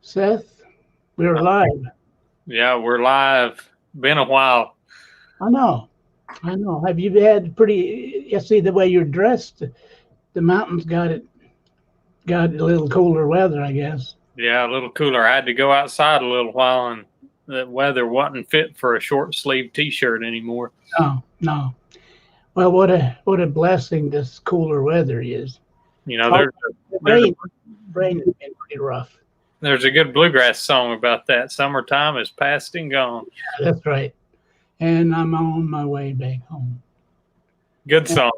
Seth, we're live. Yeah, we're live. Been a while. I know. I know. Have you had pretty? You see the way you're dressed. The mountains got a little cooler weather, I guess. Yeah, a little cooler. I had to go outside a little while, and the weather wasn't fit for a short sleeve T-shirt anymore. No, no. Well, what a blessing this cooler weather is. You know, Oh, there's the there's a, rain has been pretty rough. there's a good bluegrass song about that. Summertime is past and gone. Yeah, that's right. And I'm on my way back home. Good song.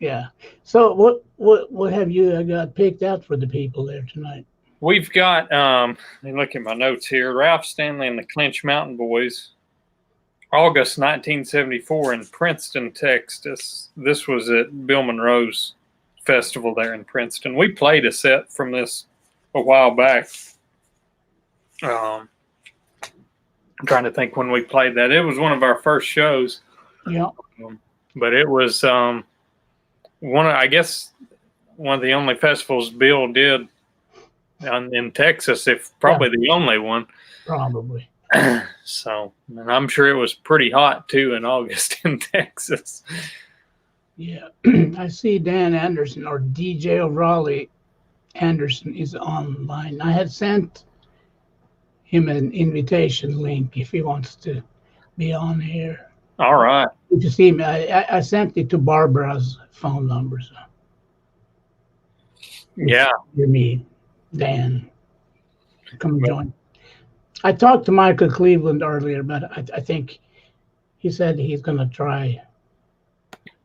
Yeah. So what have you got picked out for the people there tonight? We've got let me look at my notes here. Ralph Stanley and the Clinch Mountain Boys, August 1974 in Princeton, Texas. This was at Bill Monroe's festival there in Princeton. We played a set from this a while back. I'm trying to think when we played that. It was one of our first shows. Yeah. But it was one of the only festivals Bill did in Texas, if probably the only one. Probably. So, and I'm sure it was pretty hot too in August in Texas. Yeah, I see Dan Anderson or DJ O'Reilly Anderson is online. I had sent him an invitation link if he wants to be on here. All right. If you see me, I sent it to Barbara's phone number. So Yeah. you me, Dan, come join. I talked to Michael Cleveland earlier, but I think he said he's going to try.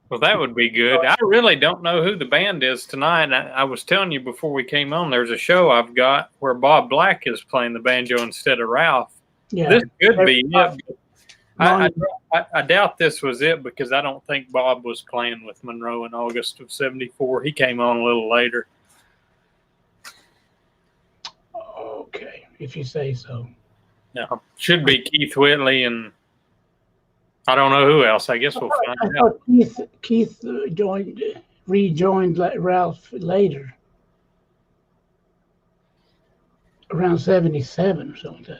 Well, that would be good. I really don't know who the band is tonight. I was telling you before we came on, there's a show I've got where Bob Black is playing the banjo instead of Ralph. Yeah, this could be it. I doubt this was it because I don't think Bob was playing with Monroe in August of '74. He came on a little later. Okay, if you say so. No, should be Keith Whitley and I don't know who else. I guess we'll find out. Keith rejoined Ralph later, around '77 or something.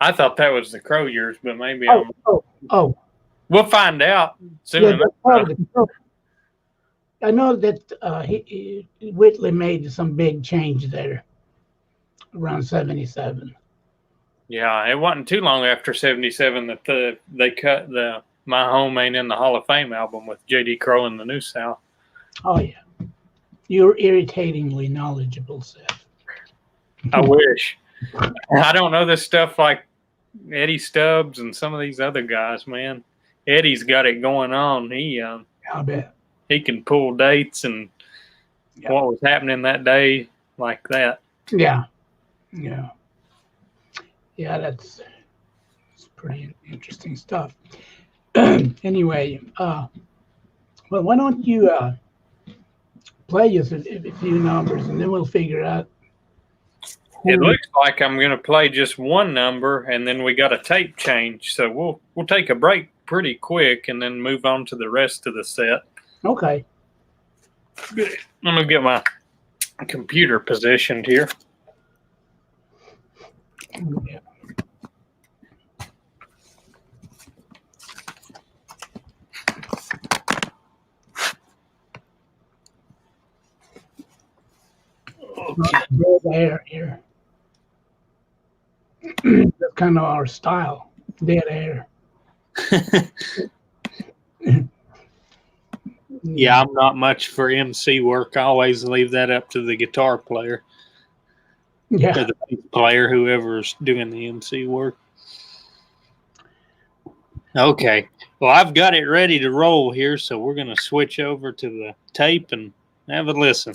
I thought that was the Crow years, but maybe Oh. We'll find out soon. Yeah, I know that Whitley made some big change there around '77. Yeah, it wasn't too long after '77 that they cut the "My Home Ain't in the Hall of Fame" album with J.D. Crowe and the New South. Oh yeah, you're irritatingly knowledgeable, Seth. I wish. I don't know this stuff like Eddie Stubbs and some of these other guys, man. Eddie's got it going on. I bet he can pull dates and what was happening that day like that. Yeah. That's pretty interesting stuff. Anyway, well, why don't you play us a few numbers and then we'll figure out. It looks like I'm going to play just one number, and then we got a tape change. So we'll take a break pretty quick, and then move on to the rest of the set. Okay. Good. Let me get my computer positioned here. Yeah. Okay. Dead air here. That's kind of our style. Dead air. Yeah, I'm not much for MC work. I always leave that up to the guitar player. Yeah. Or the bass player, whoever's doing the MC work. Okay. Well, I've got it ready to roll here, so we're going to switch over to the tape and have a listen.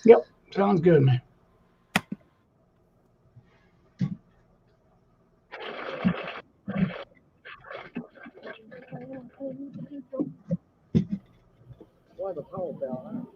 Yep. Sounds good, man. Why the power bell?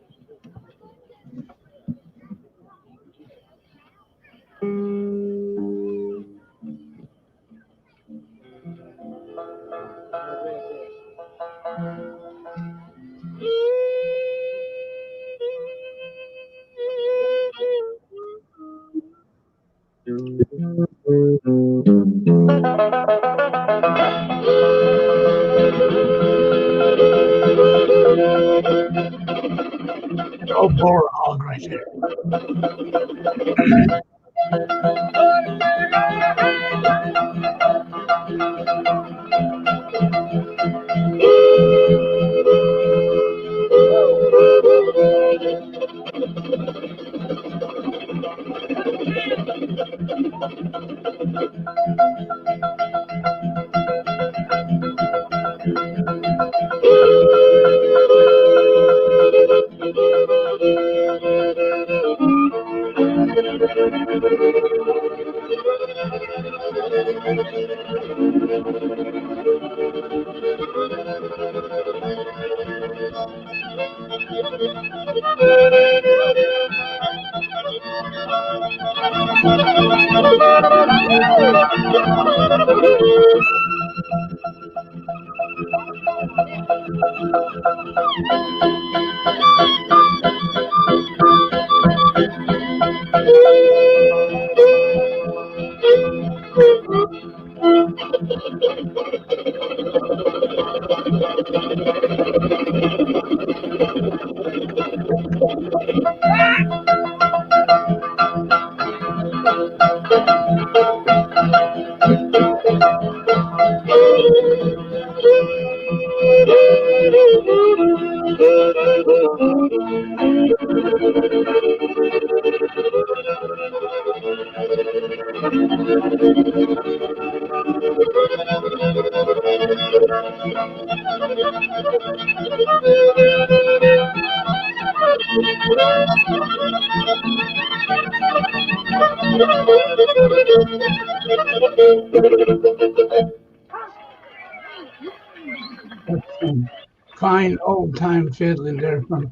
Some fine old-time fiddling there from.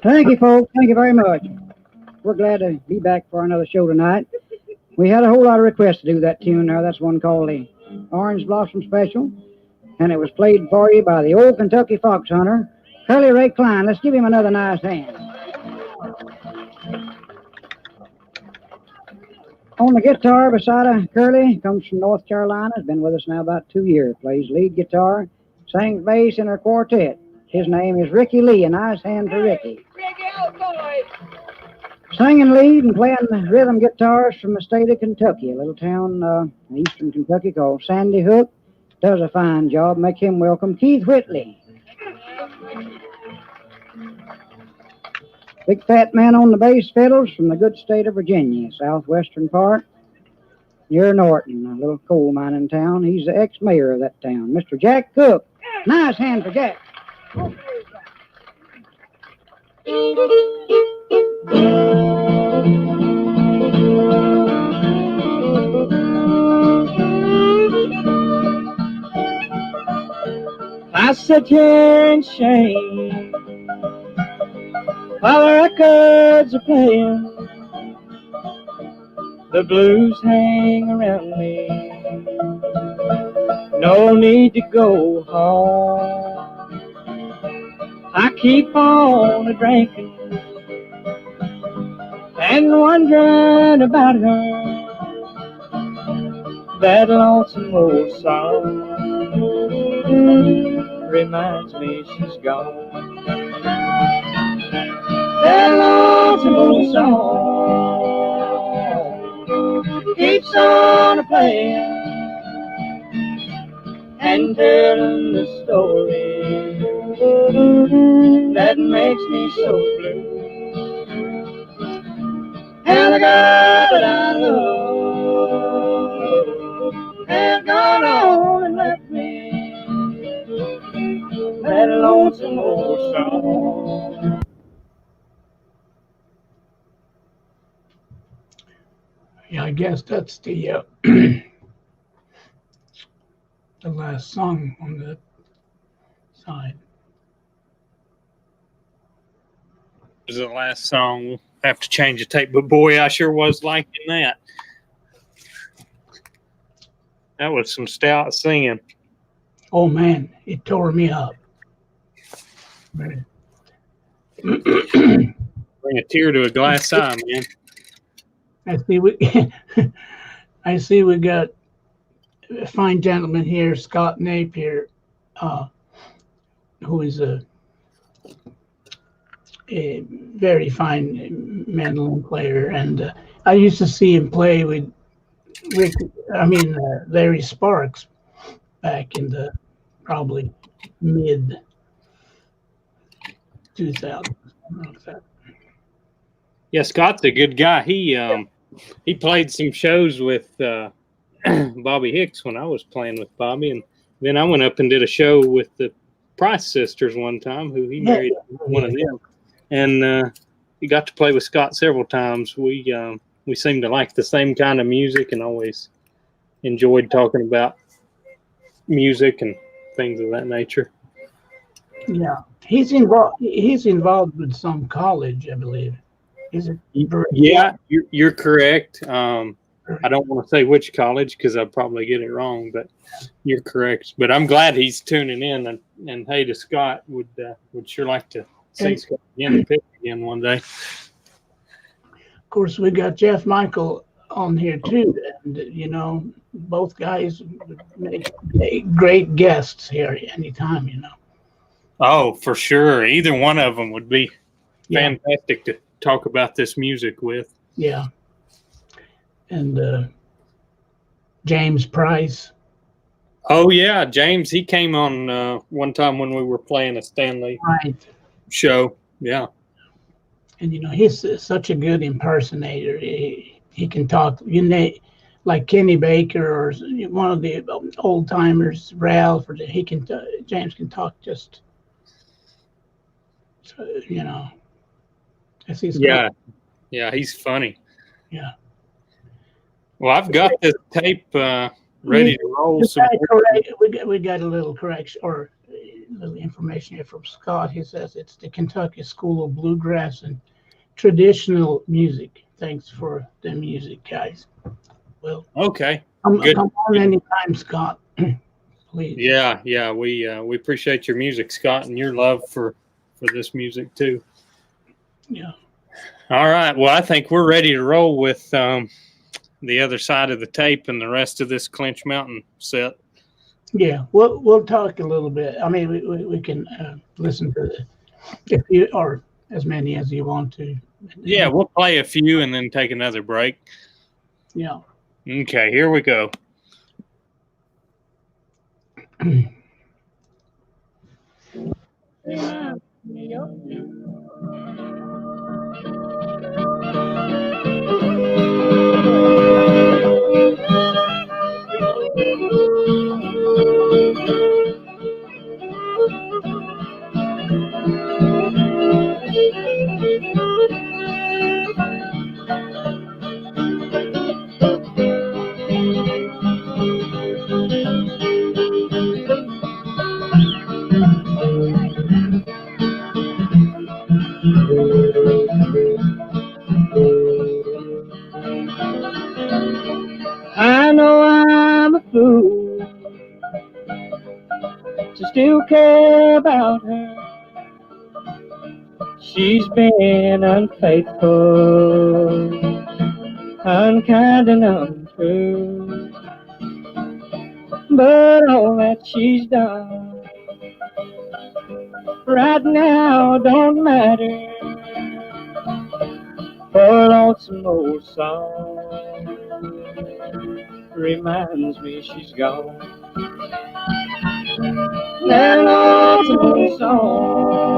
Thank you, folks. Thank you very much. We're glad to be back for another show tonight. We had a whole lot of requests to do that tune there. That's one called the Orange Blossom Special. And it was played for you by the old Kentucky fox hunter, Curly Ray Klein. Let's give him another nice hand. On the guitar beside Curly, comes from North Carolina, has been with us now about 2 years, plays lead guitar, sings bass in her quartet. His name is Ricky Lee, a nice hand for Ricky. Singing lead and playing the rhythm guitars from the state of Kentucky, a little town in eastern Kentucky called Sandy Hook. Does a fine job. Make him welcome, Keith Whitley. Big fat man on the bass fiddles from the good state of Virginia, southwestern part, near Norton, a little coal mining town. He's the ex-mayor of that town, Mr. Jack Cook. Nice hand for Jack. I sit here in shame while the records are playing. The blues hang around me. No need to go home. I keep on a-drinking and wondering about her. That lonesome old song reminds me she's gone. That lonesome old song keeps on a-playing and telling the story that makes me so blue. And the girl that I love has gone on and left me. That lonesome old song. Yeah, I guess that's the the last song on the side. This is the last song. We'll have to change the tape, but boy, I sure was liking that. That was some stout singing. Oh man, it tore me up. Bring a tear to a glass eye, man. I see we got a fine gentleman here, Scott Napier, who is a very fine mandolin player, and I used to see him play with Larry Sparks back in the probably mid 2000s. Yeah, Scott's a good guy. He played some shows with Bobby Hicks when I was playing with Bobby, and then I went up and did a show with the Price sisters one time, who he married one of them, and he got to play with Scott several times. We seemed to like the same kind of music, and always enjoyed talking about music and things of that nature. Yeah, he's involved with some college, I believe. Is it? Yeah, you're correct. I don't want to say which college because I'll probably get it wrong, but you're correct. But I'm glad he's tuning in, and hey, to Scott, would sure like to see Scott again and pick again one day. Of course, we got Jeff Michael on here too, and both guys would make great guests here anytime. Oh, for sure. Either one of them would be fantastic to talk about this music with. Yeah. And James Price. Oh yeah, James. He came on one time when we were playing a Stanley show. Yeah. And he's such a good impersonator. He can talk, like Kenny Baker or one of the old timers, Ralph. Or James can talk just, as he's yeah, he's funny. Yeah. Well, I've got this tape ready to roll. We got a little correction or a little information here from Scott. He says it's the Kentucky School of Bluegrass and Traditional Music. Thanks for the music, guys. Well, okay. Come on anytime, Scott. Please. Yeah. We appreciate your music, Scott, and your love for this music too. Yeah. All right. Well, I think we're ready to roll with the other side of the tape and the rest of this Clinch Mountain set. Yeah, we'll talk a little bit. I mean, we can listen to if you or as many as you want to. Yeah, we'll play a few and then take another break. Yeah. Okay, here we go. I know I'm a fool to still care about her. She's been unfaithful, unkind and untrue. But all that she's done right now don't matter. For a lonesome old song reminds me she's gone. That lonesome old song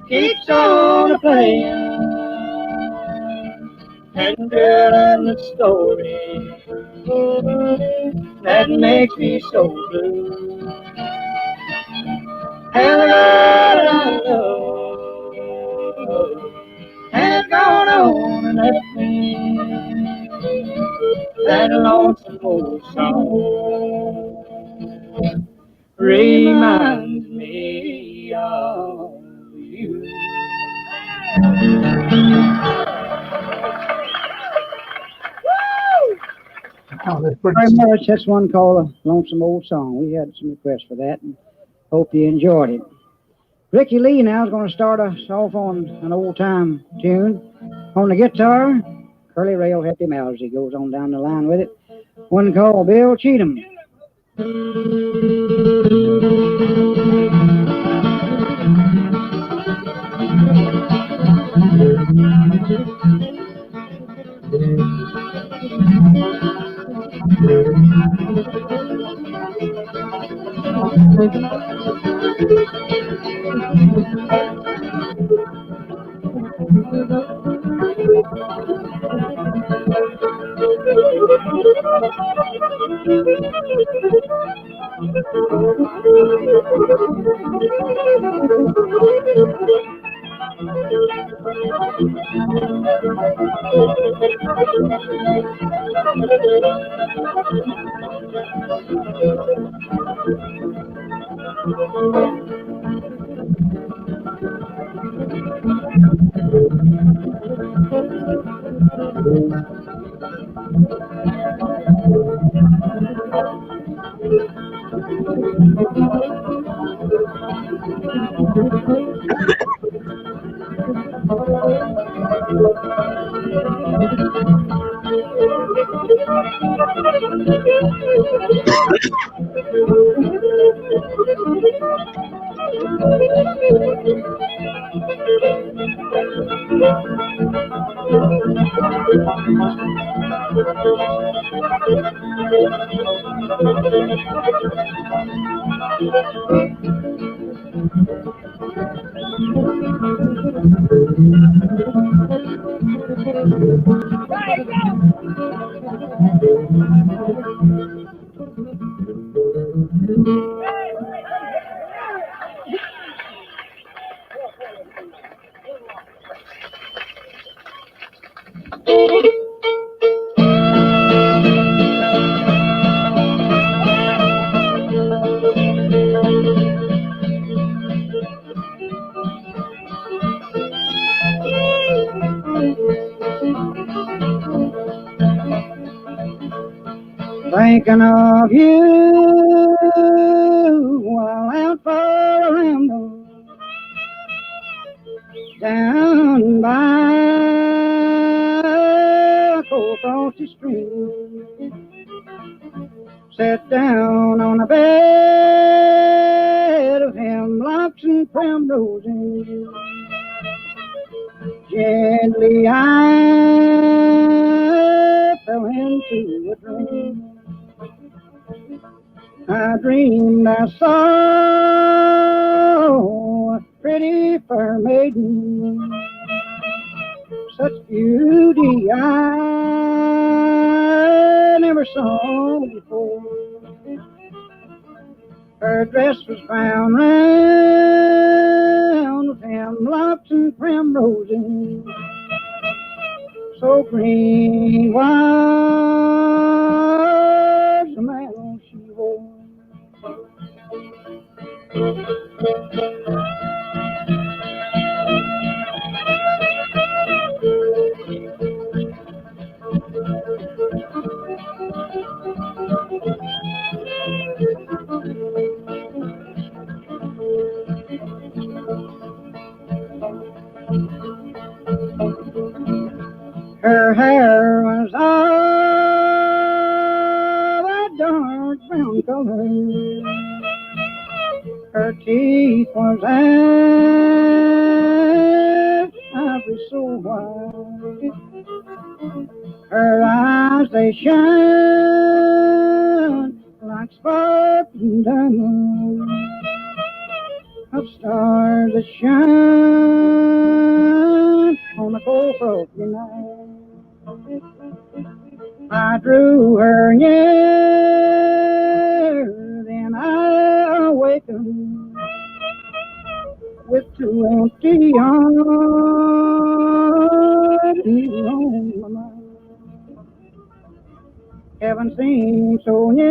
keeps on playing and telling the story that makes me so blue. And the girl I love has gone on and left me. That lonesome old song reminds me of you. Oh, that's Very pretty. much. That's one called a Lonesome Old Song. We had some requests for that, and hope you enjoyed it. Ricky Lee now is going to start us off on an old-time tune. On the guitar, Curly Ray will help him out as he goes on down the line with it. One called Bill Cheatham. Thinking of you while out for a ramble down by cold frosty stream. Sat down on a bed of hemlocks and primroses. Gently I fell into a dream. I dreamed I saw a pretty fair maiden, such beauty I never saw before. Her dress was found round with hemlocks and primroses, so green was the mantle she wore. Her hair was of a dark brown color. Her teeth was as ivory so white. Her eyes they shine like sparkling diamonds, of stars that shine on a cold frosty night. I drew her near, then I awakened with two empty arms on my mind. Heaven seemed so near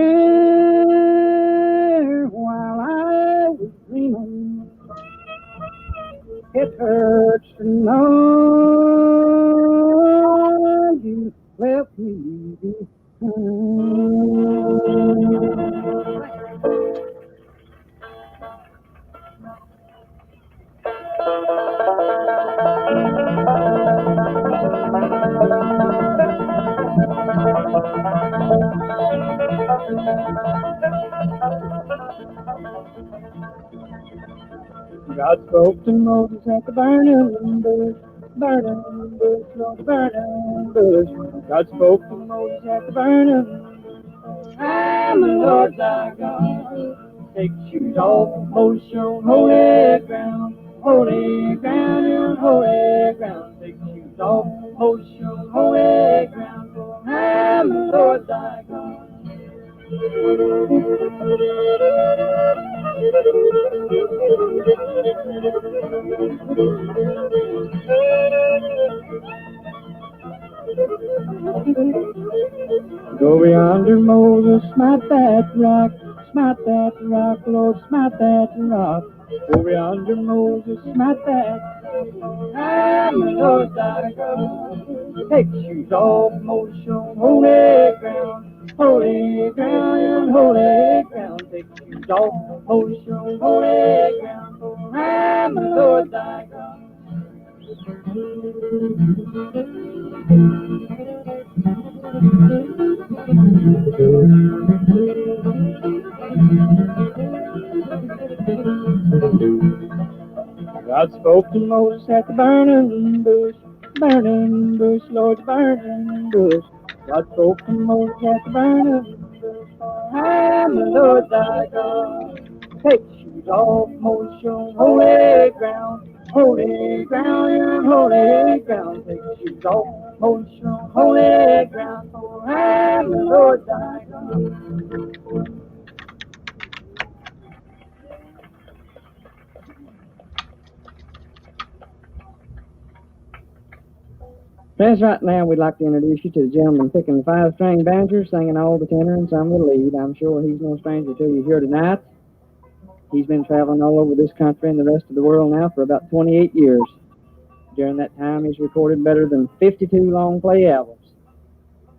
while I was dreaming. It hurts to know you left me behind. God spoke to Moses at the burning bush. burning bush, Lord, the burning bush. God spoke to Moses at the burning bush. I'm the Lord thy God. Take your shoes off, Moses, you're on holy ground. Holy ground, you're on holy ground. Take your shoes off, Moses, you're on holy ground. For I'm the Lord thy God. Go yonder, Moses, smite that rock, Lord, smite that rock. Go yonder, Moses, smite that rock. I'm the Lord thy God. Take your shoes off, Moses, you're on holy ground. Holy ground, you're on holy ground. Take your shoes off, Moses, you're on holy ground. For I'm the Lord thy God. God spoke to Moses at the burning bush, Lord, the burning bush. God spoke to Moses at the burning bush. I'm the Lord thy God. Take your shoes off, Moses, you're on holy ground. Holy ground, you're on holy ground. Take your shoes off, Moses, you're on holy ground. For I'm the Lord thy God. Friends, right now we'd like to introduce you to the gentleman picking the five-string banjo, singing all the tenor and some of the lead. I'm sure he's no stranger to you here tonight. He's been traveling all over this country and the rest of the world now for about 28 years. During that time, he's recorded better than 52 long-play albums.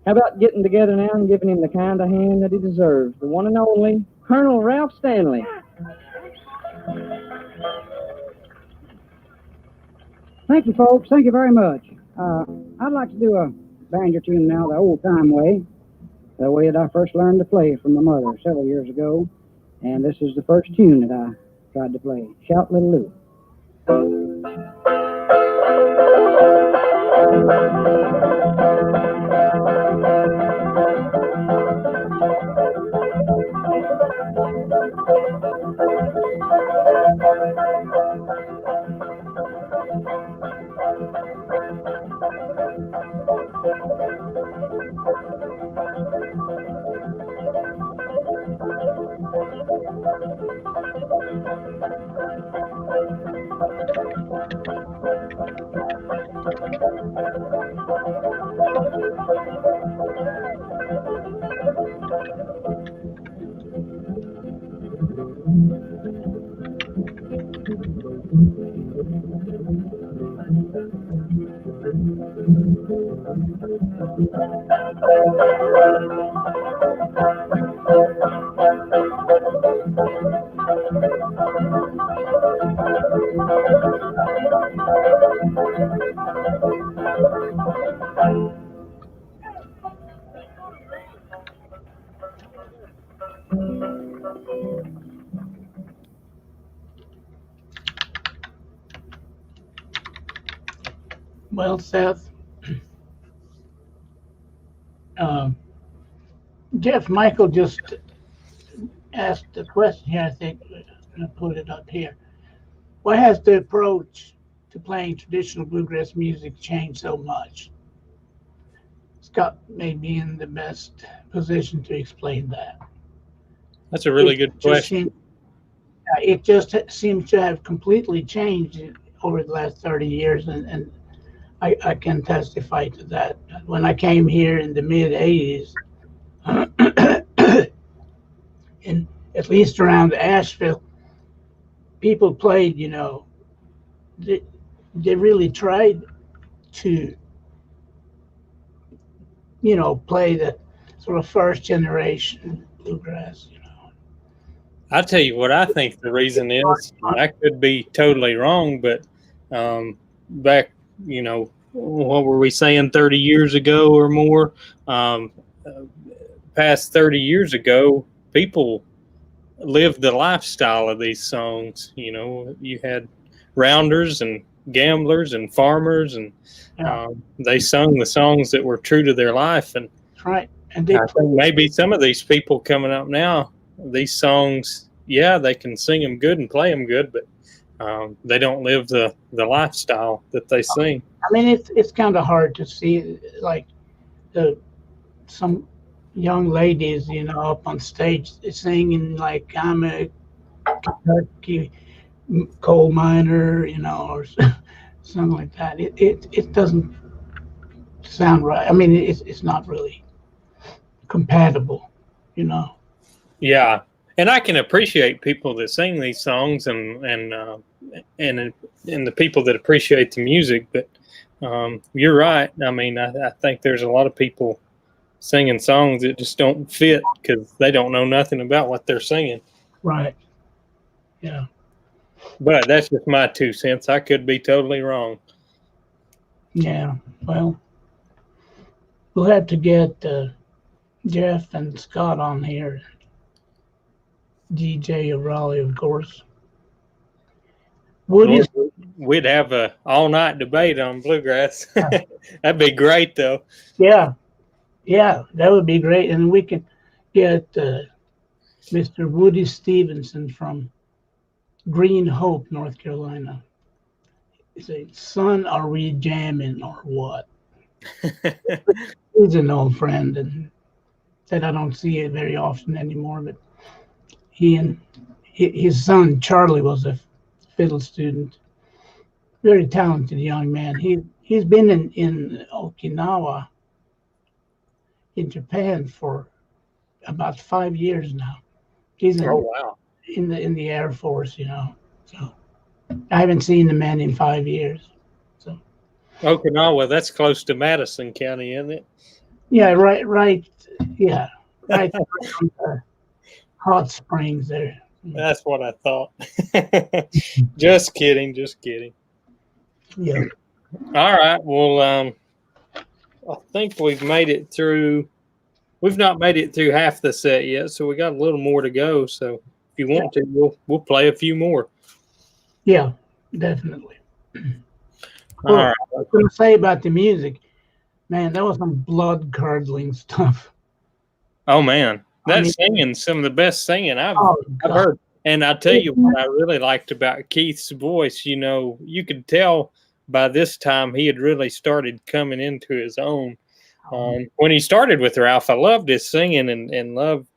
How about getting together now and giving him the kind of hand that he deserves? The one and only Colonel Ralph Stanley. Thank you, folks. Thank you very much. I'd like to do a banjo tune now the old-time way, the way that I first learned to play from my mother several years ago. And this is the first tune that I tried to play. Shout, Little Lou. Well, Seth, Jeff Michael just asked a question here. I think I'm going to put it up here. Why has the approach to playing traditional bluegrass music changed so much? Scott may be in the best position to explain that. That's a really good question. It just seems to have completely changed over the last 30 years, and I can testify to that. When I came here in the mid 80s, in at least around Asheville, people played, they really tried to, play the sort of first generation bluegrass, I tell you what I think the reason is. I could be totally wrong, but back, what were we saying 30 years ago or more? Past 30 years ago, people lived the lifestyle of these songs. You had rounders and gamblers and farmers, and they sung the songs that were true to their life. And That's right. And I think maybe some of these people coming up now, these songs, yeah, they can sing them good and play them good, but they don't live the lifestyle that they sing. I mean, it's kind of hard to see, like, some young ladies, up on stage singing like I'm a Kentucky coal miner, or something like that. It doesn't sound right. I mean, it's not really compatible, Yeah, and I can appreciate people that sing these songs, and the people that appreciate the music. But you're right. I mean, I think there's a lot of people singing songs that just don't fit because they don't know nothing about what they're singing. Right. Yeah. But that's just my 2 cents. I could be totally wrong. Yeah. Well, we'll have to get Jeff and Scott on here. DJ of Raleigh, of course. We'd have a all-night debate on bluegrass. That'd be great, though. Yeah, that would be great, and we can get Mr. Woody Stevenson from Green Hope, North Carolina. He said, "Son, are we jamming or what?" He's an old friend, and said I don't see it very often anymore, but he and his son Charlie was a fiddle student, very talented young man. He's been in Okinawa, in Japan, for about 5 years now. He's in the Air Force, So I haven't seen the man in 5 years. So Okinawa, that's close to Madison County, isn't it? Yeah, right. Yeah, right. Hot Springs there. That's what I thought. Just kidding. Yeah. All right. Well, I think we've made it through. We've not made it through half the set yet, so we got a little more to go. So if you want to, we'll play a few more. Yeah, definitely. All right. I was going to say about the music, man, that was some blood-curdling stuff. Oh, man. That's singing, some of the best singing I've heard. And I'll tell you what I really liked about Keith's voice. You could tell by this time he had really started coming into his own. When he started with Ralph, I loved his singing and loved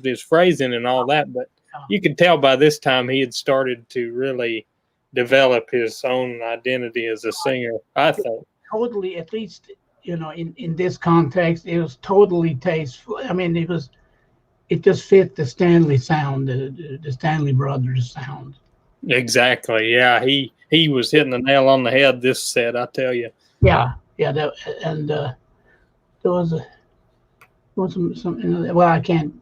his phrasing and all that. But you could tell by this time he had started to really develop his own identity as a singer, I think. Totally, at least, in this context, it was totally tasteful. I mean, it just fit the Stanley sound, the Stanley Brothers sound. Exactly. Yeah, he was hitting the nail on the head this set, I tell you. Yeah. There was some. Well, I can't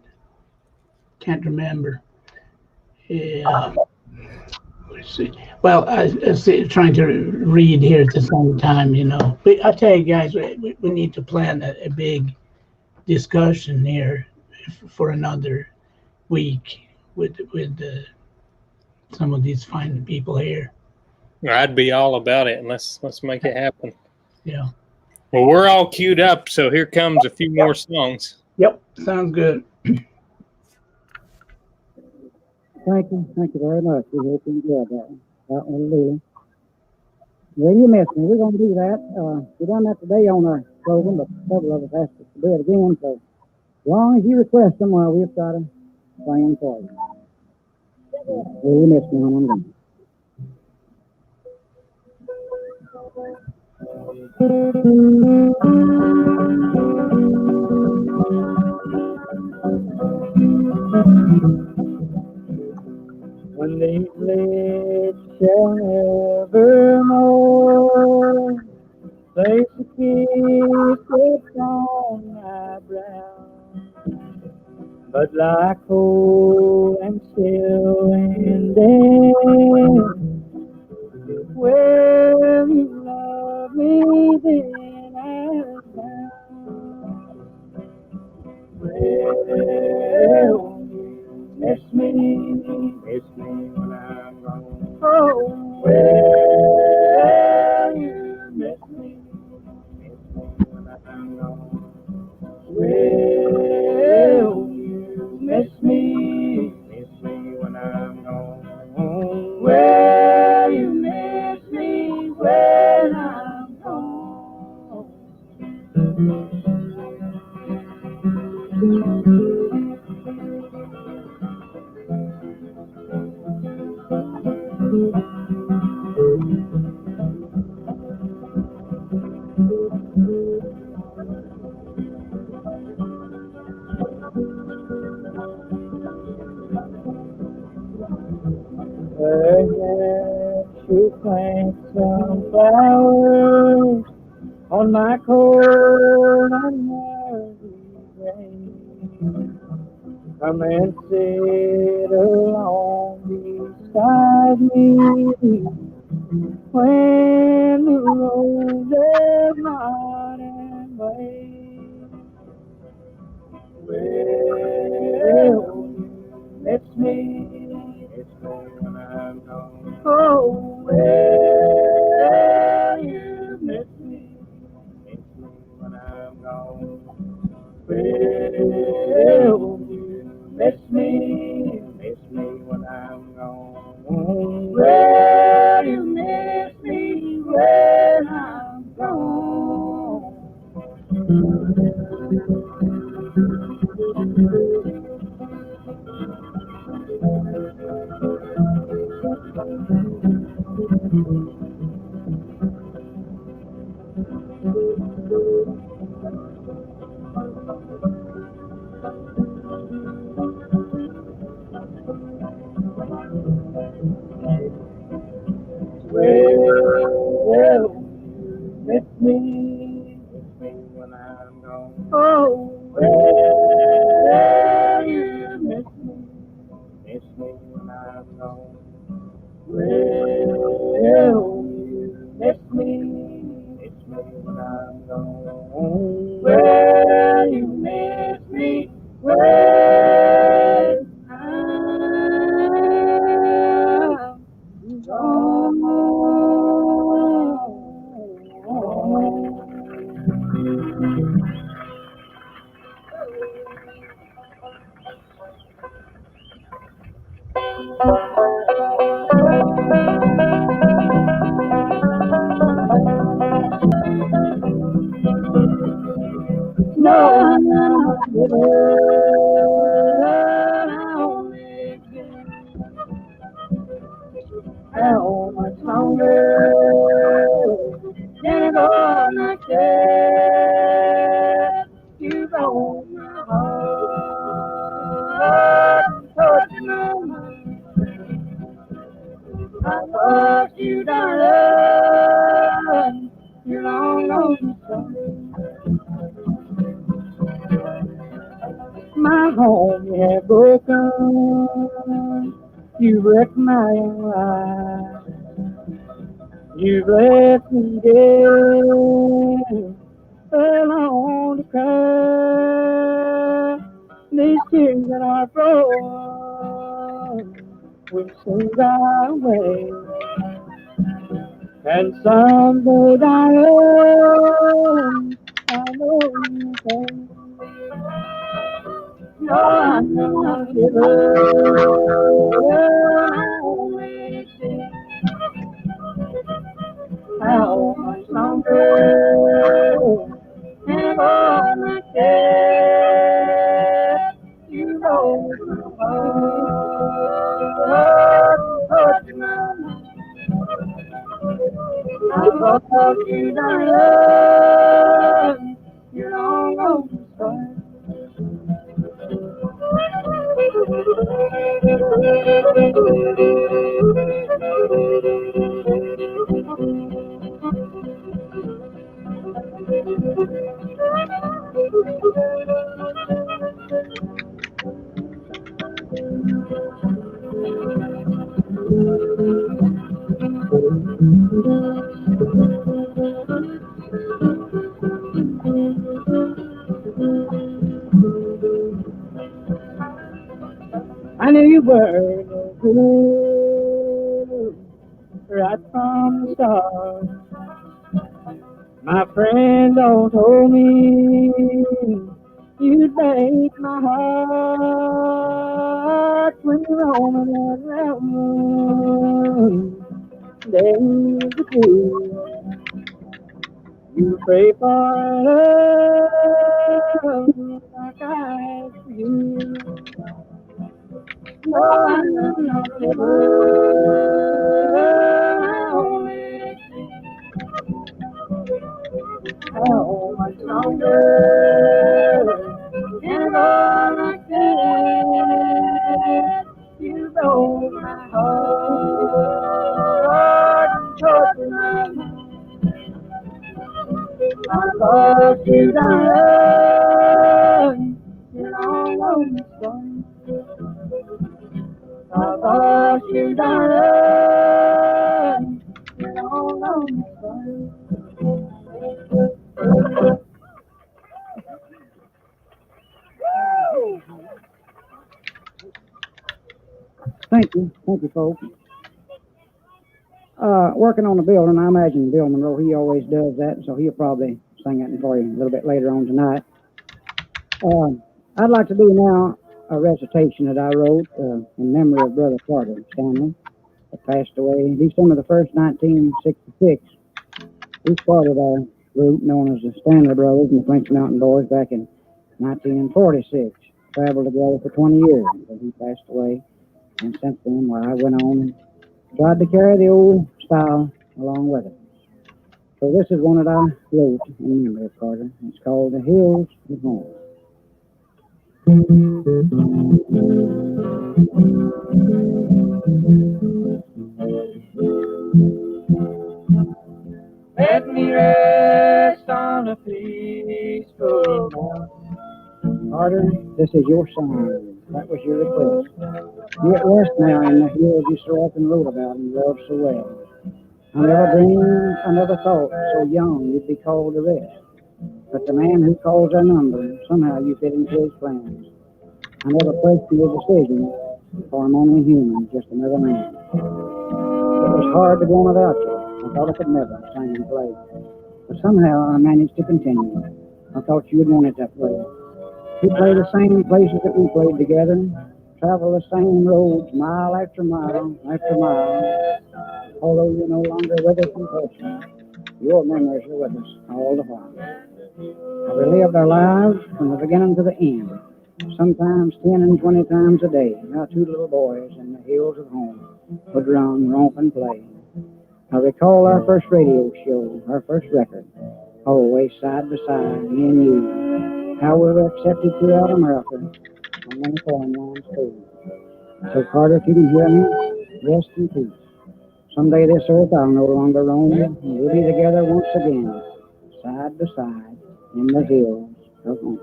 remember. Yeah. Let's see. Well, I was trying to read here at the same time, But I tell you guys, we need to plan a big discussion here for another week with some of these fine people here. I'd be all about it, and let's make it happen. Yeah. Well, we're all queued up, so here comes a few more songs. Yep, sounds good. Thank you very much. We hope you enjoyed that one. That one, Lily. Well, you missed me. We're going to do that. We done that today on our program, but several of us asked us to do it again. So as long as you request them, we'll try to play them for you. Well, you missed me on one of them. When these lips shall evermore place a kiss on my brow, but like cold and still and dead, well, you love me then I found. Well, miss me when I'm gone. Oh, well. You plant some flowers on my cold unworthy grave. Come and sit along beside me when the roses nod and wave. Will you miss me? Miss me when I'm gone. Oh, will you miss me? Miss me when I'm gone. Will you miss me? Miss me when I'm gone. Will you miss me when I'm gone? Will you miss me? Miss me when I'm gone. Oh, will you miss me? Miss me when I'm gone. Will you miss me? Miss me when I'm gone. Will you miss me when I'm no, how much longer can I go like that? You broke my heart, touched my mind. I loved you, darling, you long gone. My home you have broken, you wrecked my young life. You've left me dead, alone to cry. These tears that are flowing will soon die away, and someday, darling, I know you can. No, I'm not give up. Only see how much longer am I like that? You know my heart, touch my mind. I love you, darling. You don't know the story. I knew you were no good right from the start. My friends all told me you'd break my heart when you're roaming around. There's the truth. You pray for love like I have for you. No, I'm not ever only. How much longer can I go like this? You know my heart touches my mind. I thought you done long on the sun. I thought you done long on the sun. Thank you, folks. Working on the building, I imagine Bill Monroe, he always does that, so he'll probably sing it for you a little bit later on tonight. I'd like to do now a recitation that I wrote in memory of Brother Carter Stanley, that passed away December the 1st, 1966. We started our group known as the Stanley Brothers and the Clinch Mountain Boys back in 1946. Traveled together for 20 years until he passed away. And since then, well, I went on and tried to carry the old style along with it. So this is one that I wrote in memory of Carter. It's called The Hills of Home. Let me rest on a peaceful mountain. Carter, this is your song. That was your request. You at rest now in the hills you so often wrote about and loved so well. I never dreamed, I never thought so young you'd be called to rest. But the man who calls our number, somehow you fit into his plans. I never questioned your decision, for I'm only human, just another man. It was hard to go on without you. I thought I could never sing and play. But somehow I managed to continue. I thought you would want it that way. We play the same places that we played together, travel the same roads, mile after mile after mile. Although you're no longer with us in person, your memories are with us all the while. I relived our lives from the beginning to the end, sometimes 10 and 20 times a day. Our two little boys in the hills of home would run, romp, and play. I recall our first radio show, our first record, always side by side, me and you. How we were accepted throughout America on many foreign lands too. So Carter, if you can hear me, rest in peace. Someday this earth I'll no longer roam, and we'll be together once again, side by side, in the hills of home.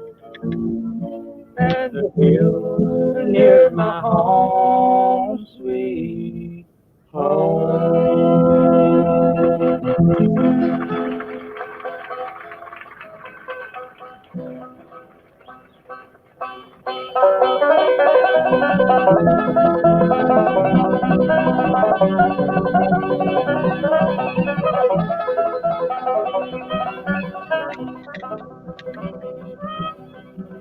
And the hills near my home, sweet home.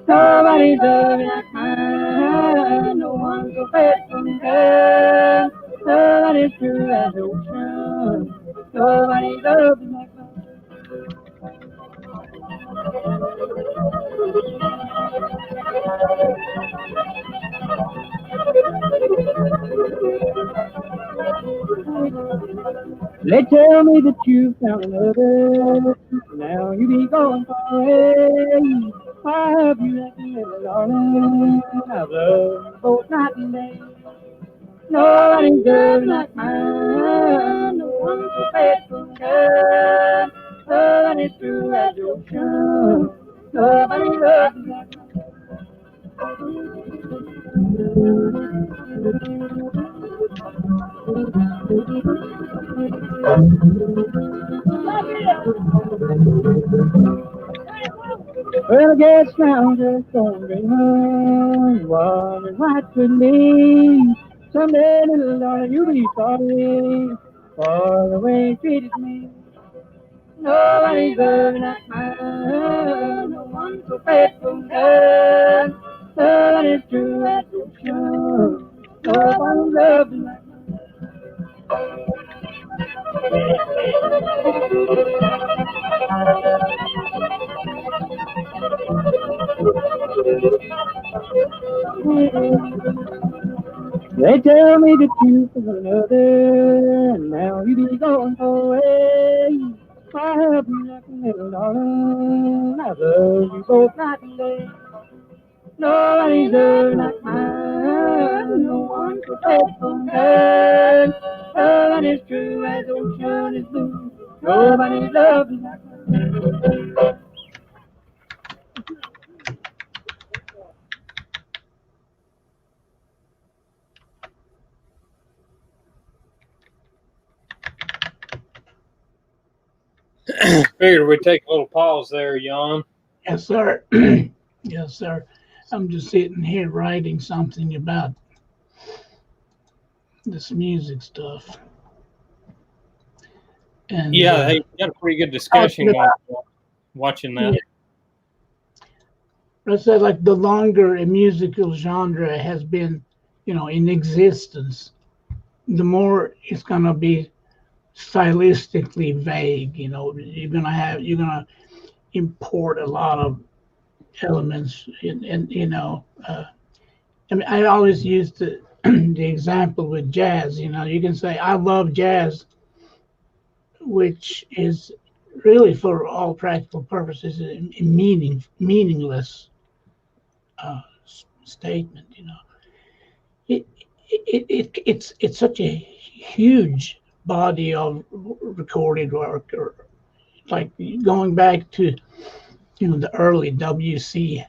Nobody's loving like mine, no one so faithful and kind. Nobody's true as the ocean, nobody's loving like mine. They tell me that you found another, now you be going far away. I have you like me, darling, I've loved you both night and day. Nobody's loving like mine, no one so faithful and kind. Nobody's true as the ocean, nobody loves me like mine. Well, I guess now I'm just gonna dream, wondering what could be. Someday, little darling, you'll be sorry for the way you treated me. Nobody's loving like mine, no one so faithful and kind. Nobody's true as the ocean, nobody's loving like mine. They tell me that you was another, and now you be going away. I have you like a little darling, I love you both night and day. Nobody's love like mine, no one could take from her. Love is true as ocean is blue, nobody's love is like mine. Figured we'd take a little pause there, Jan. Yes, sir. Yes, sir. I'm just sitting here writing something about this music stuff. And Yeah, hey, we got a pretty good discussion going watching that. I said, like, the longer a musical genre has been, in existence, the more it's gonna be stylistically vague. You're gonna import a lot of elements I mean, I always use the example with jazz. You can say I love jazz, which is really, for all practical purposes, a meaningless statement. It's such a huge body of recorded work, or like going back to the early W.C.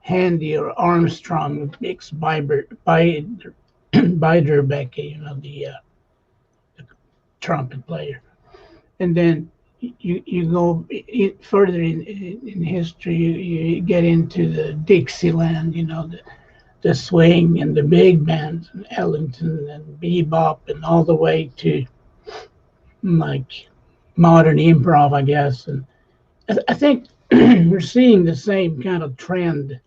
Handy or Armstrong mixed Beiderbecke, the trumpet player, and then you go further in history. You get into the Dixieland, the swing and the big bands, and Ellington and bebop, and all the way to like modern improv, I guess. And I think we're seeing the same kind of trend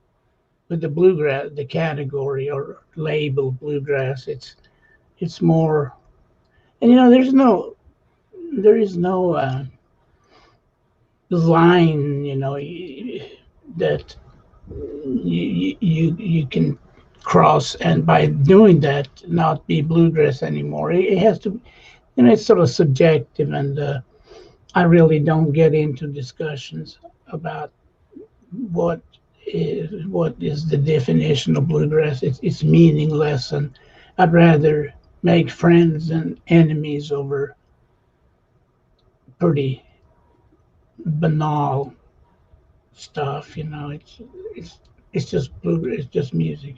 with the bluegrass, the category or label bluegrass. It's more, and there is no line, that you can cross, and by doing that, not be bluegrass anymore. It has to, it's sort of subjective, and I really don't get into discussions about what is the definition of bluegrass. It's meaningless, and I'd rather make friends than enemies over pretty banal stuff. It's just bluegrass. It's just music.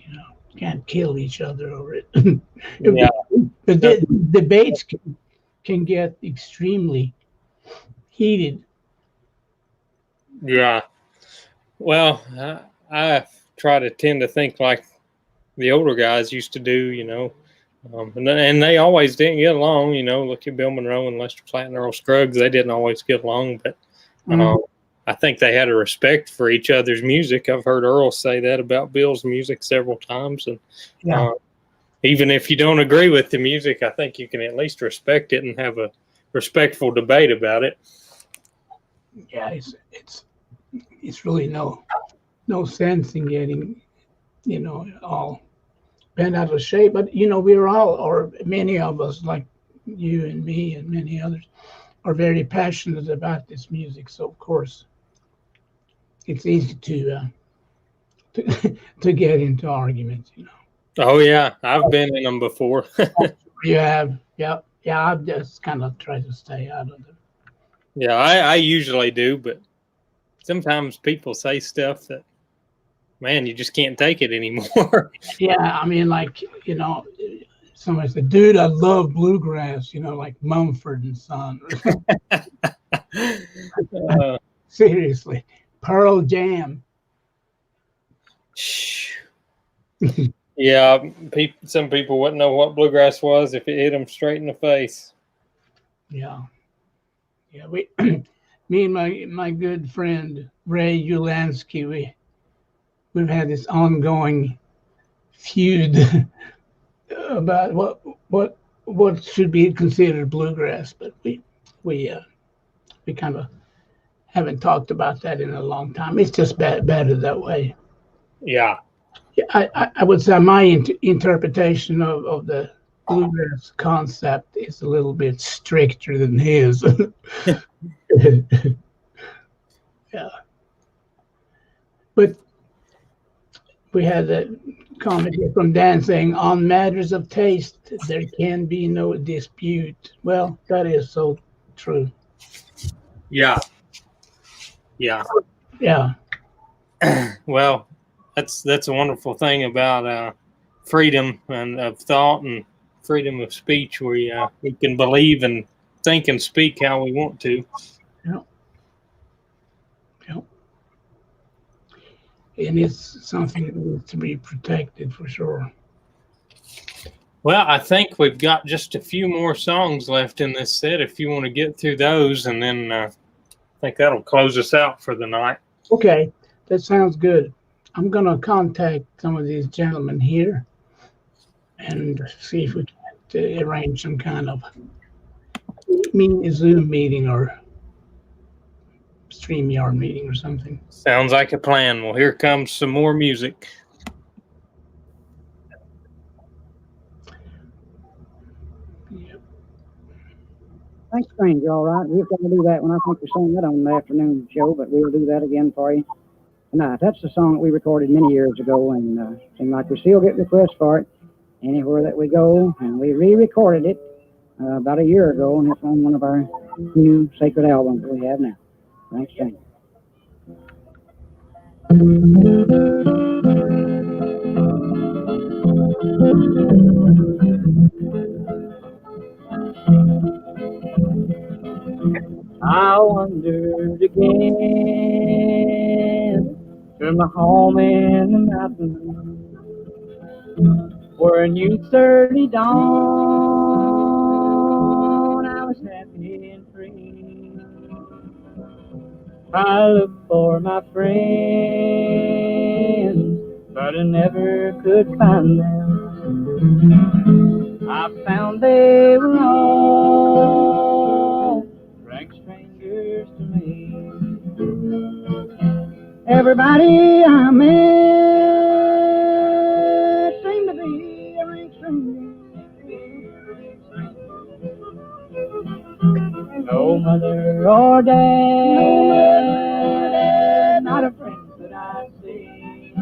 Can't kill each other over it. Yeah. The debates can get extremely heated. Yeah. Well, I try to tend to think like the older guys used to do, and they always didn't get along. Look at Bill Monroe and Lester Flatt and Earl Scruggs. They didn't always get along, but I think they had a respect for each other's music. I've heard Earl say that about Bill's music several times, and even if you don't agree with the music, I think you can at least respect it and have a respectful debate about it. Yeah, it's really no sense in getting all bent out of shape. But we're all, or many of us, like you and me and many others, are very passionate about this music. So of course it's easy to get into arguments. Oh yeah, I've been in them before. You have, yeah. I've just kind of tried to stay out of them. Yeah, I usually do, but sometimes people say stuff that, man, you just can't take it anymore. Yeah, I mean, like, somebody said, dude, I love bluegrass, like Mumford and Son. Seriously, Pearl Jam. Yeah, some people wouldn't know what bluegrass was if it hit them straight in the face. Yeah. Me and my good friend Ray Ulansky, we've had this ongoing feud about what should be considered bluegrass, but we kind of haven't talked about that in a long time. It's just better that way. Yeah. Yeah, I would say my interpretation of the bluegrass concept is a little bit stricter than his. Yeah, but we had a comment here from Dan saying, "On matters of taste, there can be no dispute." Well, that is so true. Yeah. Yeah. Yeah, Well, that's a wonderful thing about freedom and of thought and freedom of speech. We can believe and think and speak how we want to. yeah, yeah. And it's something that needs to be protected for sure. Well, I think we've got just a few more songs left in this set. If you want to get through those, and then I think that'll close us out for the night. Okay, that sounds good. I'm gonna contact some of these gentlemen here and see if we can arrange some kind of a Zoom meeting or StreamYard meeting or something. Sounds like a plan. Well, here comes some more music. Yep. Thanks, Stranger. All right, we're going to do that when I think we're saying that on the afternoon show, but we'll do that again for you tonight. That's the song that we recorded many years ago, and seems like we still get requests for it anywhere that we go, and we re-recorded it about a year ago, and it's on one of our new sacred albums that we have now. Thanks, Stranger. I wandered again to my home in the mountains, where a new 30 dawn I was happy and free. I looked for my friends, but I never could find them. I found they were all rank strangers to me. Everybody I met seemed to be a rank stranger. No mother or dad, not a friend that I see.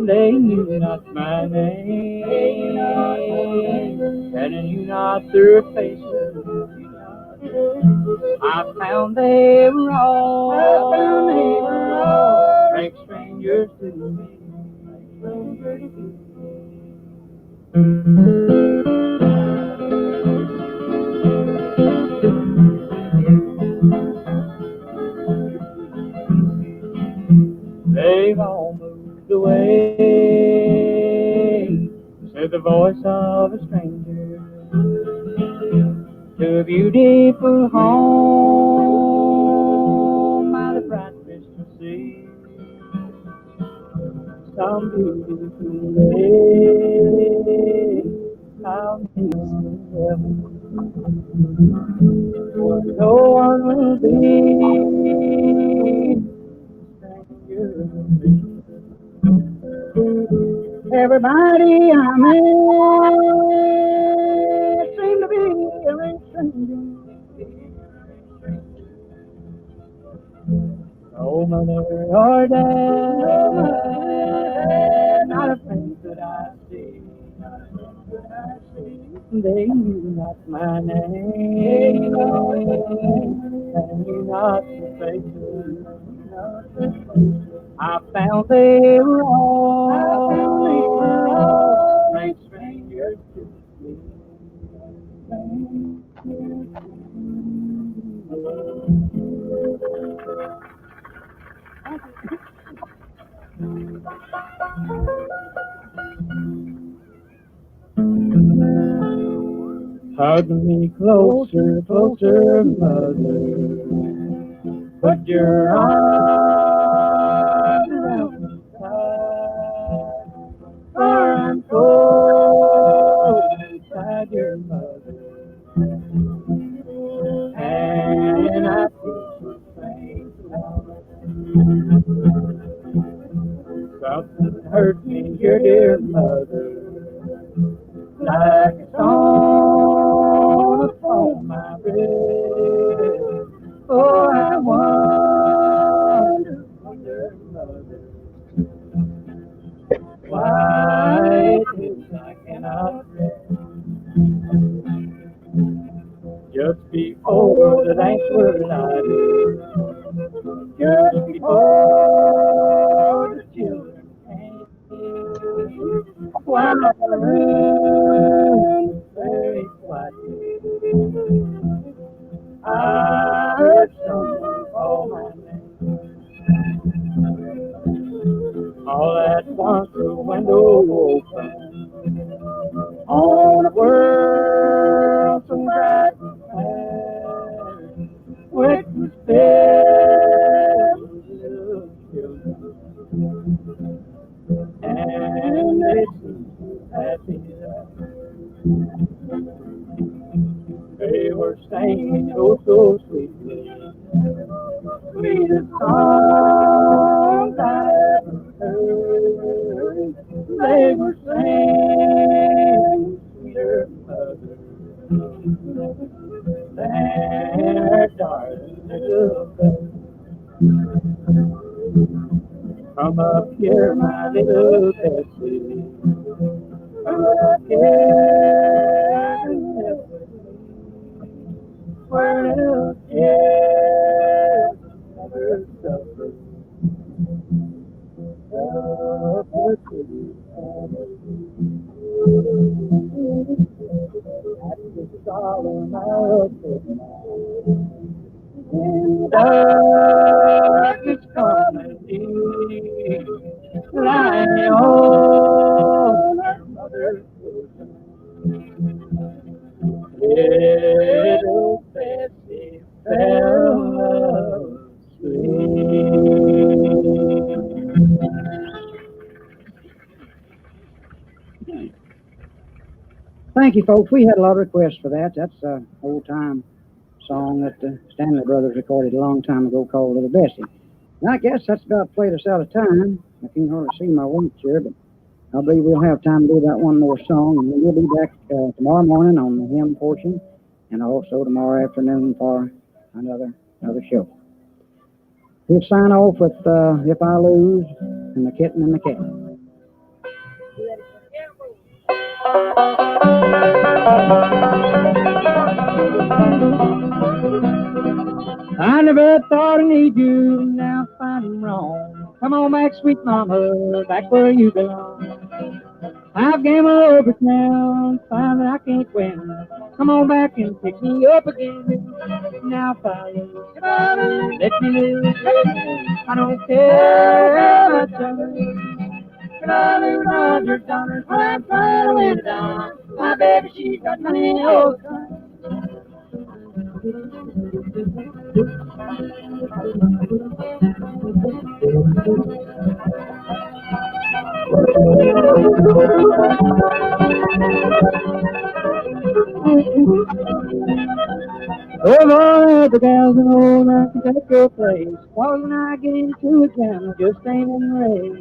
They knew not my name, and I knew not their faces. I found they were all rank strangers to me. They've all moved away, said the voice of a stranger, to a beautiful home by the bright crystal sea. Some beautiful day, I'll be in heaven, where no one will be stranger than me. Everybody I met seemed to be a rank stranger. No mother or dad, not a friend could I see. They knew not my name, and knew not the faces. I found they were all rank strangers to me. Hug me closer, closer, mother. Put your arms around me tight, for I'm cold inside your mother, and I feel so strange. Something hurt me, your dear mother, like a stone upon my breast. Oh, I wonder, mother, why it is I cannot rest. Just before the night word I do, just before the children came, while the room was very quiet, I heard someone call my name. All at once the window opened on a world so bright and fair, which was filled with little children, and they seemed so happy there. They were singing oh so sweetly, sweetest songs I ever heard. They were saying, sweeter mother, than our darling little bird. Come up here, my little Bessie, come up here and help me. Where little kids never suffer. That's the solemn outfit when darkness coming deep, lying on her mother's bosom. Little Bessie fell asleep. Thank you, folks. We had a lot of requests for that. That's an old-time song that the Stanley brothers recorded a long time ago called Little Bessie. And I guess that's about played us out of time. I can't hardly see my watch here, but I believe we'll have time to do that one more song, and we'll be back tomorrow morning on the hymn portion, and also tomorrow afternoon for another show. We'll sign off with If I Lose and the Kitten and the Cat. I never thought I'd need you, now I find I'm wrong. Come on back, sweet mama, back where you belong. I've gambled over now, find that I can't win. Come on back and pick me up again. Now if I lose, let me lose. I don't care much of it. I lose $100 when I'm trying to win it down. My baby, she's got money all the time. Oh, Lord, the gals and old I can take your place. Cause when I get into a jam, I just ain't in the race.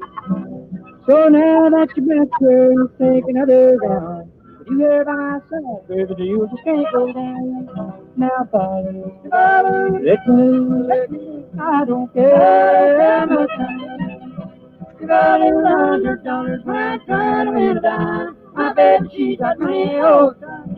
So now that you're back where you take another round, but you here by my side, baby, the you just can't go down. Now, Father, let me lose. I don't care much. Got $100 when I try to win a dime. My baby, she got me all the time.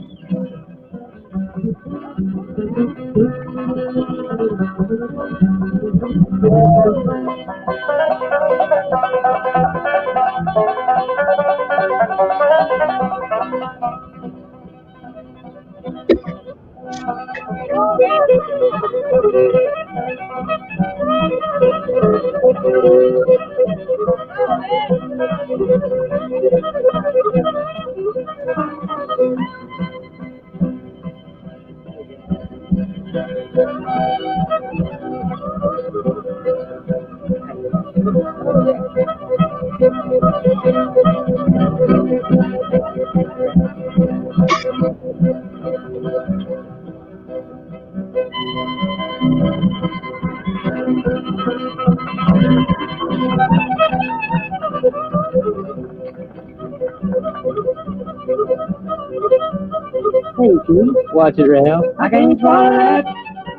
Watch it, Ralph. I can't swallow that.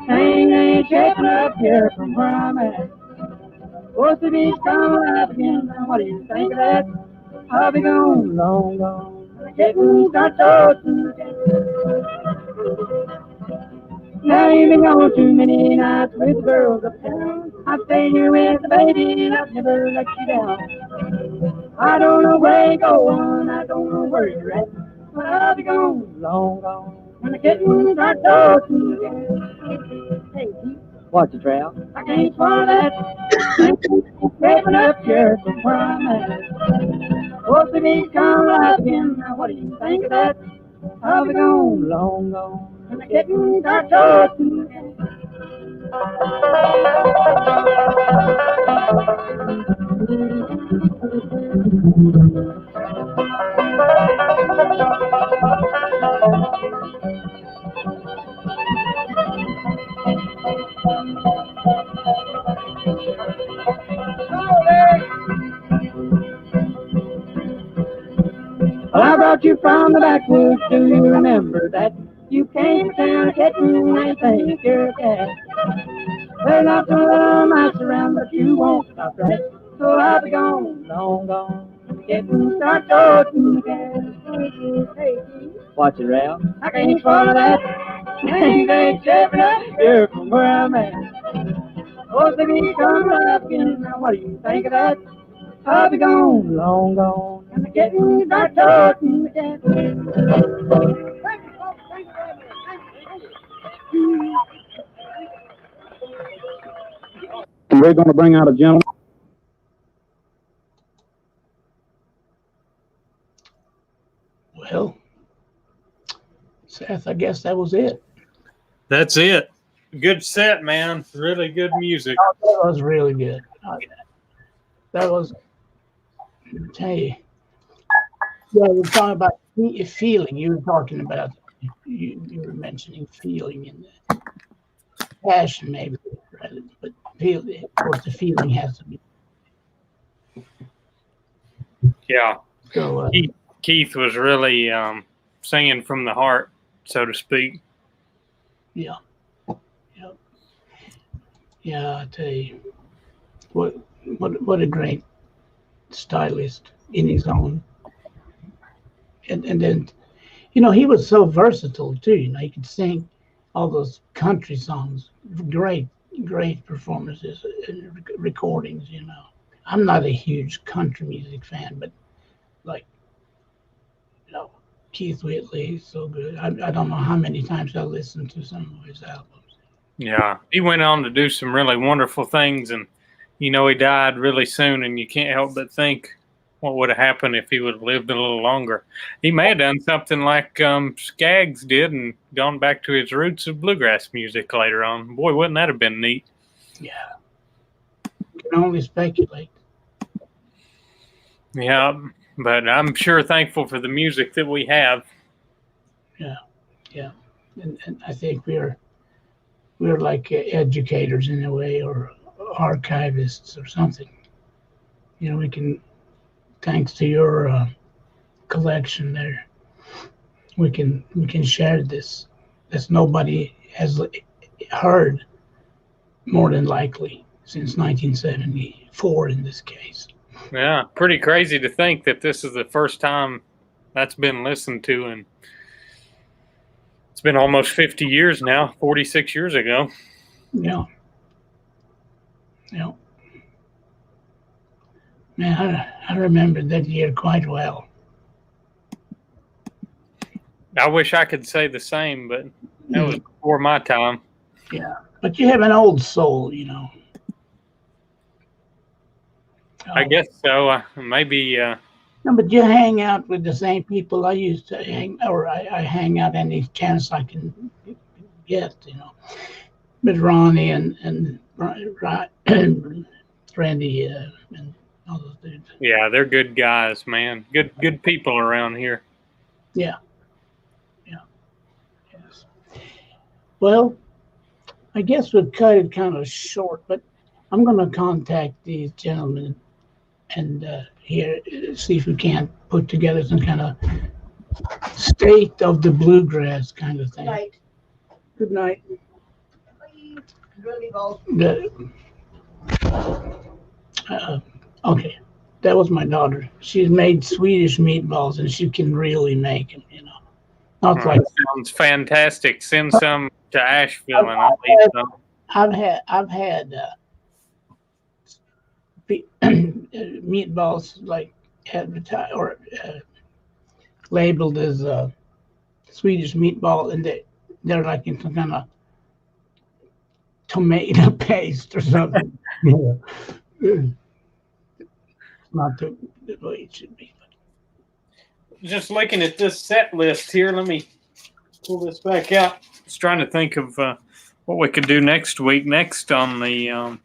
Thing ain't shaping up here from where I'm at. Supposed to be coming up again. Now what do you think of that? I'll be gone, long gone. Getting start talking. Now you've been gone too many nights with the girls uptown. I've stayed here with the baby and I've never let you down. I don't know where you're going, I don't know where you're at, but I'll be gone, long gone. When the kittens start talking again. Hey, watch it, Ralph. I can't swallow that. Stepping up here from where I'm at. Supposed to be coming right again. Now what do you think of that? I'll be gone, long gone. When the kittens start talking again. Well, I brought you from the backwoods, do you remember that? You came to town a kitten and think you're a cat. There's lots of little mice around, but you won't stop right. So I'll be gone, long gone. Kittens start talking again. Hey, watch it, Ralph. I can't swallow that. Things ain't shaping up here from where I'm at. Supposed to be coming up again. Now what do you think of that? I'll be gone, long gone. And the kittens start talking again. We're going to bring out a gentleman. Well, Seth, I guess that was it. That's it. Good set, man. Really good music. Oh, that was really good. That was, hey, yeah, we're talking about feeling. You were talking about, you were mentioning feeling and passion, maybe, rather, but feeling, of course, the feeling has to be. Yeah. So, Keith was really singing from the heart, so to speak. yeah. Yeah, I tell you, what a great stylist in his own. And then, he was so versatile too. He could sing all those country songs. Great performances and recordings. I'm not a huge country music fan, but like, Keith Whitley, he's so good. I don't know how many times I listened to some of his albums. Yeah, he went on to do some really wonderful things, and he died really soon, and you can't help but think what would have happened if he would have lived a little longer. He may have done something like Skaggs did and gone back to his roots of bluegrass music later on. Boy, wouldn't that have been neat? Yeah, you can only speculate. Yeah, but I'm sure thankful for the music that we have. Yeah, and I think we're like educators in a way, or archivists or something. We can, thanks to your collection there, we can share this nobody has heard, more than likely, since 1974 in this case. Yeah, pretty crazy to think that this is the first time that's been listened to, and it's been almost 50 years now, 46 years ago. Yeah. Man, I remember that year quite well. I wish I could say the same, but that was before my time. Yeah, but you have an old soul, I guess so. Maybe. No, but you hang out with the same people I used to hang, or I hang out any chance I can get, with Ronnie and Randy and all those dudes. Yeah, they're good guys, man. Good people around here. Yeah. Yes. Well, I guess we've cut it kind of short, but I'm going to contact these gentlemen and see if we can't put together some kind of state of the bluegrass kind of thing. Night. Good night. Really balls. Okay, that was my daughter. She's made Swedish meatballs, and she can really make them. Not like Sounds fantastic. Send some to Asheville, and I'll eat some. I've had meatballs like advertised or labeled as Swedish meatball, and they're like in some kind of tomato paste or something. Not the way it should be. Just looking at this set list here, let me pull this back out. I was trying to think of what we could do next week. Next on the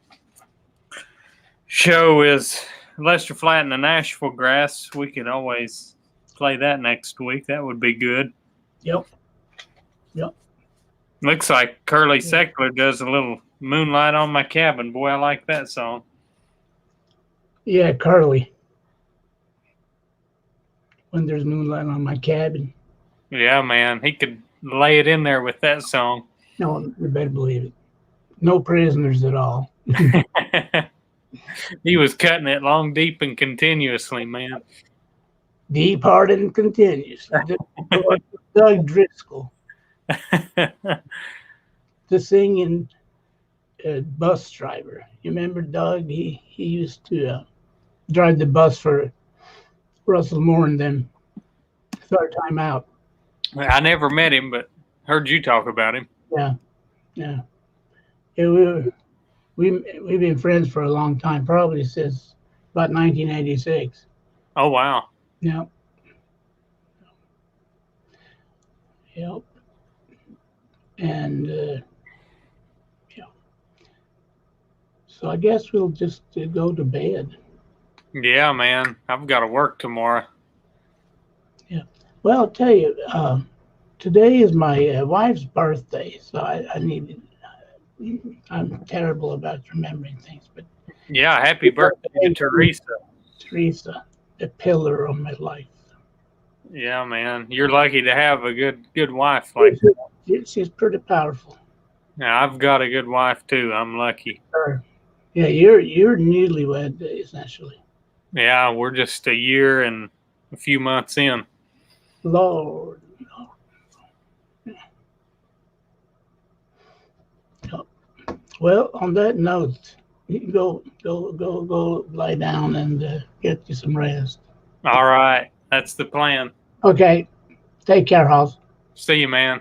show is Lester Flatt and the Nashville Grass. We could always play that next week. That would be good. Yep. Looks like Curly Seckler does a little Moonlight on My Cabin. Boy, I like that song. Yeah, Carly. When there's moonlight on my cabin. Yeah, man. He could lay it in there with that song. No, you better believe it. No prisoners at all. He was cutting it long, deep, and continuously, man. Deep, hard, and continuous. Doug Driscoll. The singing bus driver. You remember Doug? He used to drive the bus for Russell Moore and them. Third time out. I never met him, but heard you talk about him. Yeah, we've been friends for a long time, probably since about 1986. Oh, wow. Yeah. Yep. And yeah. So I guess we'll just go to bed. Yeah, man. I've got to work tomorrow. Yeah. Well, I'll tell you, today is my wife's birthday, so I need. I'm terrible about remembering things, but Yeah, happy birthday to Teresa. Teresa, the pillar of my life. Yeah, man. You're lucky to have a good wife like that. She's pretty powerful. Yeah, I've got a good wife too. I'm lucky. Sure. Yeah, you're newlywed essentially. Yeah, we're just a year and a few months in. Lord. Well, on that note, you can go lie down and get you some rest. All right. That's the plan. Okay. Take care, Hoss. See you, man.